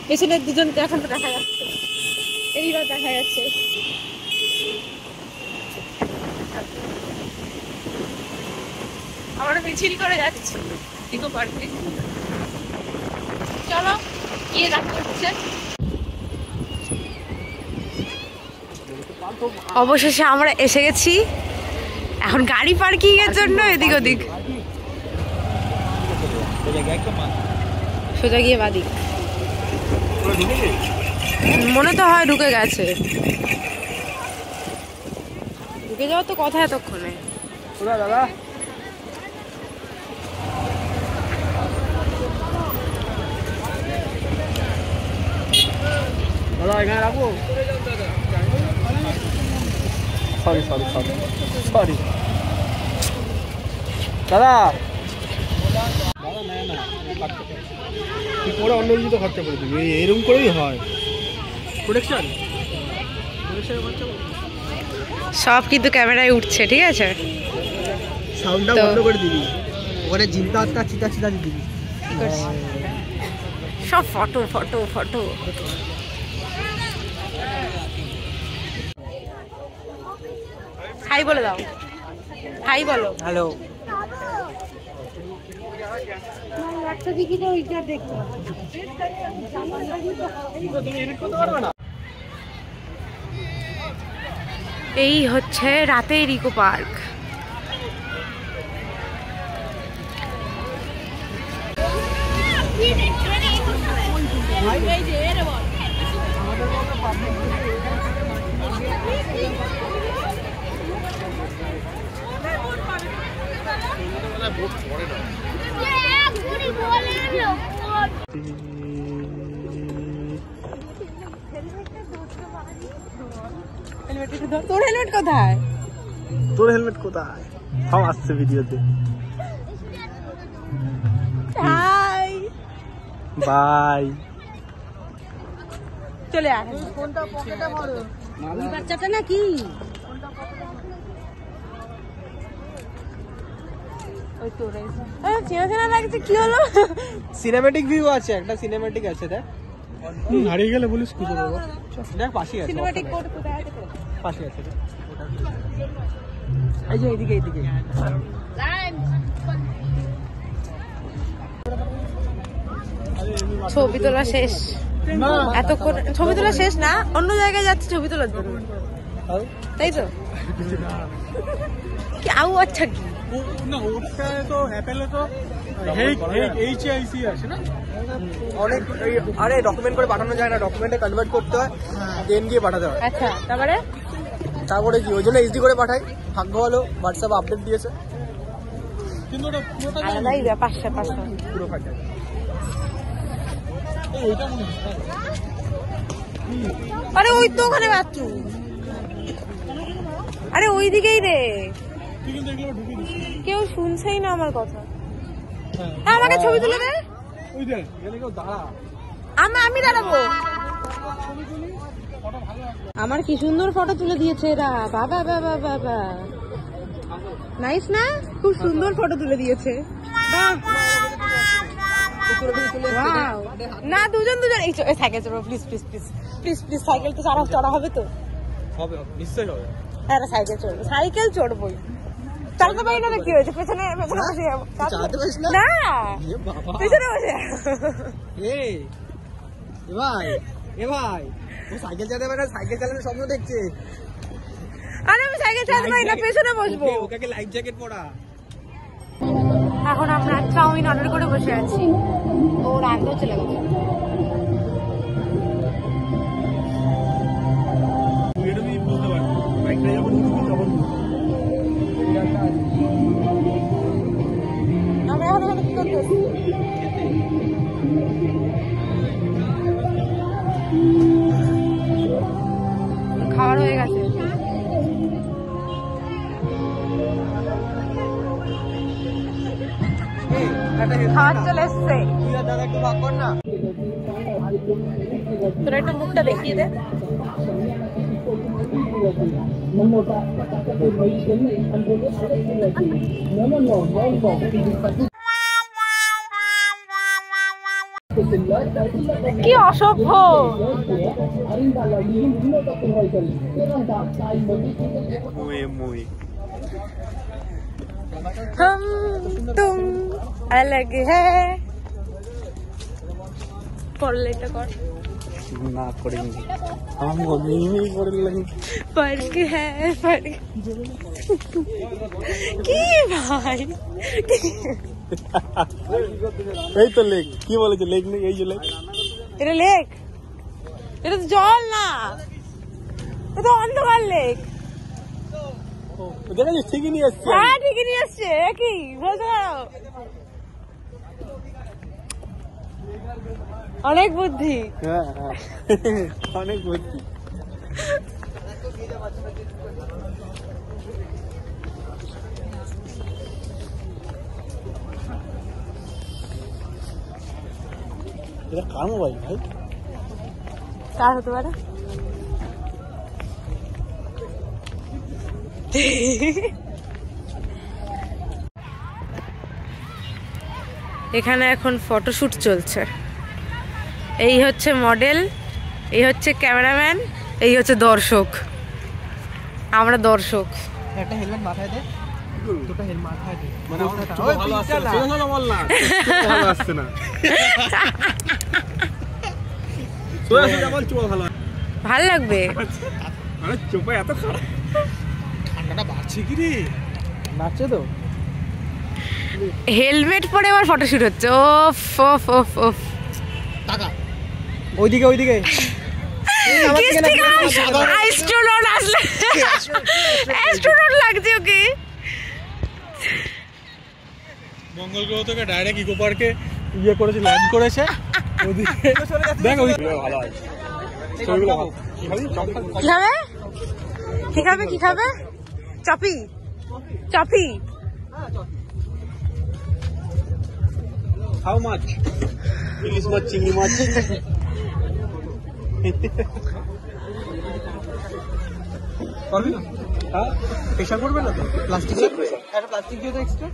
পেছনের দুজনকে এখন তো দেখা যাচ্ছে, এইবার দেখা যাচ্ছে। আমরা মিছিল করে যাচ্ছি ইকো পার্কে। চলো গিয়ে দেখা হচ্ছে। অবশেষে আমরা এসে গেছি। এখন গাড়ি পার্কিং এর জন্য এদিক ওদিক, সোজা গিয়ে বাদিক। মনে তো হয় ঢুকে গেছে, ঢুকে যাওয়ার তো কথা এতক্ষণে। দাদা দাদা এখানে রাখবো। সরি সরি সরি সরি দাদা দাদা নেয় না, কি করে অন্য কিছু তো খরচা করে দিবি, এরকম করেই হয়। প্রোটেকশন সব কিন্তু ক্যামেরায় উঠছে, ঠিক আছে? সাউন্ডটা বন্ধ করে দিবি, ওখানে জিমটা আস্তে চিতা চিতা দিবি। সব ফটো ফটো ফটো। হাই বলে দাও, হাই বলো। হ্যালো। এই হচ্ছে রাতের ইকো পার্ক। তোর হেলমেট কোথায়? তোর হেলমেট কোথায়? সব আসছে ভিডিওতে। High by. চলে আয়। কোনটা পকেটে ভরো? এই বাচ্চাটা নাকি? ওই তোরে চেনা চেনা লাগছে, কি হলো? সিনেম্যাটিক ভিউ আছে, একটা সিনেম্যাটিক আছে দেখ। হারিয়ে গেলে বলিস খুঁজে দেবো। দেখ পাশে আছে, সিনেম্যাটিক কোড কোথায় আছে? পাশে আছে এই যে এইদিকে এইদিকে। ছবি তোলা শেষ, এতক্ষণ ছবি তোলা শেষ না, অন্য জায়গায় যাচ্ছে ছবি তোলার জন্য, তাই তো? কি আউ আচ্ছা কি না ওটা তো অ্যাপেলে তো এইচআইসি আছে না অনেক। আরে ডকুমেন্ট করে পাঠানো যায় না, ডকুমেন্টে কনভার্ট করতে হয়, দেন গিয়ে পাঠাতে হয়। আচ্ছা তারপরে কি ওই জন্য এইচডি করে পাঠাই। ভাগ্য ভালো হোয়াটসঅ্যাপ আপডেট দিয়েছে, কিন্তু ওটা পুরোটা আলাদাই ব্যাপার স্যাপার পুরো ফাটা। আরে ওই তো ওখানে বাথরুম, আরে ওই দিকেই রে, কেউ শুনছেই না আমার কথা। আমাকে ছবি তুলে দে, আমি দাঁড়াবো। আমার কি সুন্দর ফটো তুলে দিয়েছে এরা, বাবা বাবা বাবা, নাইস না? খুব সুন্দর ফটো তুলে দিয়েছে। না দুজন দুজন, এই সাইকেল চড়বো, please please please please please, cycle তো চড়া হবে তো? হবে নিশ্চয়ই হবে। হ্যাঁ সাইকেল চড়বো, সাইকেল চড়বোই। চালাতে পারি না, কি হয়েছে? পেছনে পেছনে বসে যাবো। না পেছনে বসে ভাই ও সাইকেল চালাতে পারে, সাইকেল চালানোর স্বপ্ন দেখছে। আরে আমি সাইকেল চালাতে পারি না, পেছনে বসবো। ওকে লাইফ জ্যাকেট পরা। এখন আমরা চাউমিন অর্ডার করে বসে আছি, ও রান্নাও চলে গেছে। আমরা এখন এখানে কি করতেছি? খাওয়ার হয়ে গেছে। খাওয়ার চলে এসছে। তোরা একটু মুখটা দেখিয়ে দে। কি অসভ্য। हम तुम अलग है। পড়লে এটা কর না করেंगे हम वो नहीं कर लेंगे फर्क है फर्क কি ভাই এই তো লেক কি বলেছে লেক নেই এই যে লেক এটা লেক এটা তো জল না এটা অন্ধকার লেক দেখা যাচ্ছে ঠিকই নিয়ে আসছে হ্যাঁ ঠিকই নিয়ে আসছে একই বলতে পারো অনেক বুদ্ধি হ্যাঁ অনেক বুদ্ধি এটা কার মোবাইল ভাই কার হতে পারে এখানে এখন ফটোশুট চলছে এই হচ্ছে মডেল এই হচ্ছে ক্যামেরাম্যান এই হচ্ছে দর্শক আমরা দর্শক একটা হেলমেট মাথায় দে দুটো হেলমেট মাথায় দে মানে ভালো আসছে না শোনো বল না ভালো আসছে না সোজা বল চুপ ভালো ভালো লাগবে আরে চুপ এত খারাপ ঠান্ডাটা বাড়ছে কি রে বাড়ছে তো হেলমেট পরে আমার ফটোশুট হচ্ছে ওফ ওফ ওফ ওফ টাকা ওইদিকে ওইদিকে মঙ্গল গ্রহ থেকে ডাইরেক্ট ইকো পার্কে ইয়ে করেছে ল্যান্ড করেছে ওইদিকে দেখ ওইদিকে ভালো আছে কি খাবে কি খাবে চপি চপি হাউ মাচ ইলিশ মাছ চিংড়ি মাছ পারবি না হ্যাঁ পেশা করবে না তো প্লাস্টিক লাগবে একটা প্লাস্টিক দিয়ে তো এক্সট্রা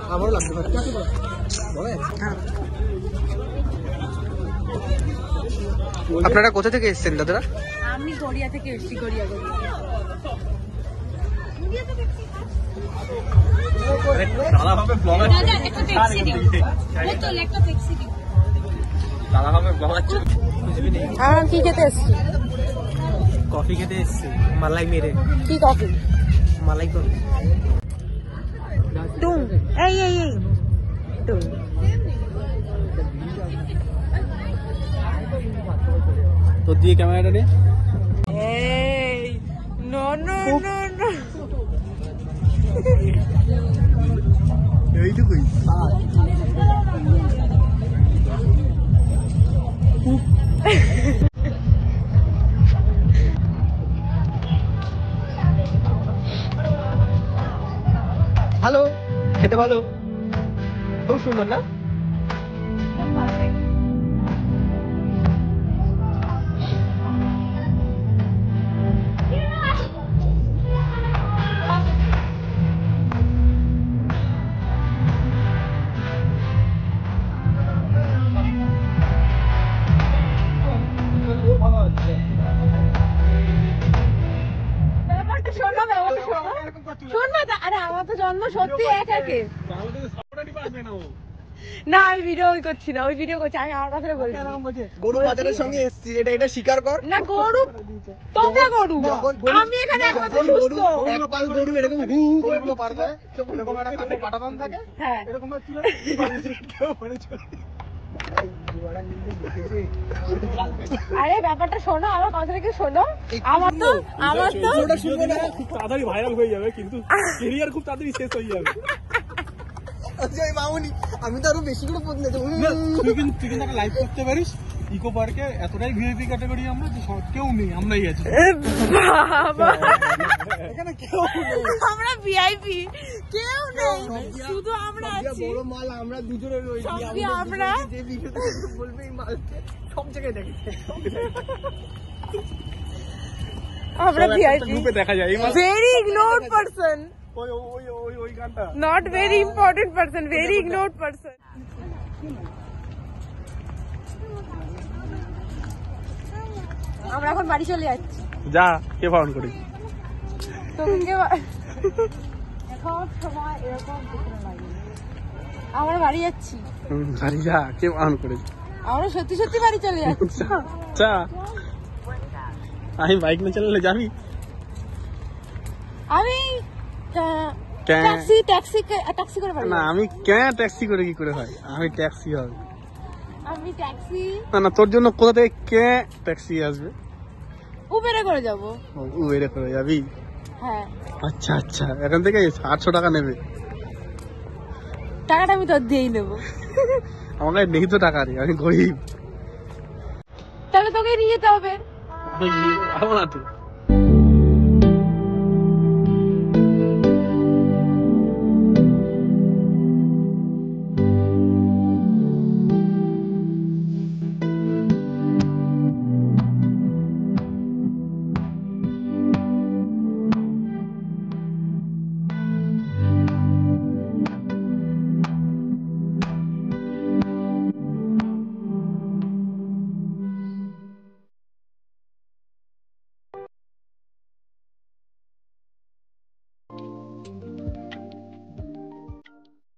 আমারও লাগতে পারে বলে আপনারা কোথা থেকে এসেছেন দাদারা আমি গড়িয়া থেকে এসেছি গড়িয়া দাদা হবে ব্লগার দাদা একটা ট্যাক্সি দিও বোতল একটা ট্যাক্সি দিও দাদা হবে ব্লগার আর কি খেতে এসেছি কফি খেতে এসেছি মালাই মেরে কি কফি মালাই কফি টুং এই এই এই টুং তো দিয়ে ক্যামেরাটা নে এই নো নো নো নো এইটুকুই ভালো খেতে ভালো খুব সুন্দর না জন্ম সত্যি এক একে না আমি ভিডিও করছি না ওই ভিডিও করছি আমি আমার কথা বলছি গরু বাজারের সঙ্গে এসেছি এটা স্বীকার কর না গরু তোমরা গরু আমি এখানে একমাত্র সুস্থ গরু এরকম হু করে পারবে এরকম একটা পাটাতন থাকে হ্যাঁ এরকম আরে ব্যাপারটা শোনো আমার কথাটা কি শোনো আমার তো শুনবো না খুব তাড়াতাড়ি ভাইরাল হয়ে যাবে কিন্তু ক্যারিয়ার খুব তাড়াতাড়ি শেষ হয়ে যাবে আমি তো আরো বেশি করে তুই কিন্তু একটা লাইভ করতে পারিস ইকো পার্কে এতটাই ভিআইপি ক্যাটাগরি আমরা যে কেউ নেই আমরাই আছি এখানে কেউ নেই আমরা ভিআইপি কেউ নেই শুধু আমরা আছি বড় মাল আমরা দুজনে রয়েছি আমরা যে ভিডিওতে বলবে এই মালকে সব জায়গায় দেখি আমরা ভিআইপি গ্রুপে দেখা যায় এই ভেরি ইগনোরড পারসন ওই গানটা not very important person very ignored person আমরা এখন বাড়ি চলে যাচ্ছি। যা, কে বারণ করি? তোকে এখন সময় এরকম কিছু নয়। আমরা বাড়ি যাচ্ছি। বাড়ি যা, কে বারণ করেছে? আমরা সত্যি সত্যি বাড়ি চলে যাচ্ছি। যা, আমি বাইক না চালালে যাবি? আমি ক্যাঁ? ট্যাক্সি করে বাড়ি না, যাবো। আমি ট্যাক্সি করে কি করে হয়? আমি ট্যাক্সি হবে আমি ট্যাক্সি না, তোর জন্য কোথা থেকে ট্যাক্সি আসবে? উবেরে করে যাব। উবেরে করে যাবি? হ্যাঁ। আচ্ছা আচ্ছা, এখান থেকে 800 টাকা নেবে। টাকাটা আমি তোর দিয়েই নেবো। আমার কাছে নেই তো টাকা, আমি গরিব। তাহলে তোকে নিয়ে যেতে হবে। আমি পাবো না তো।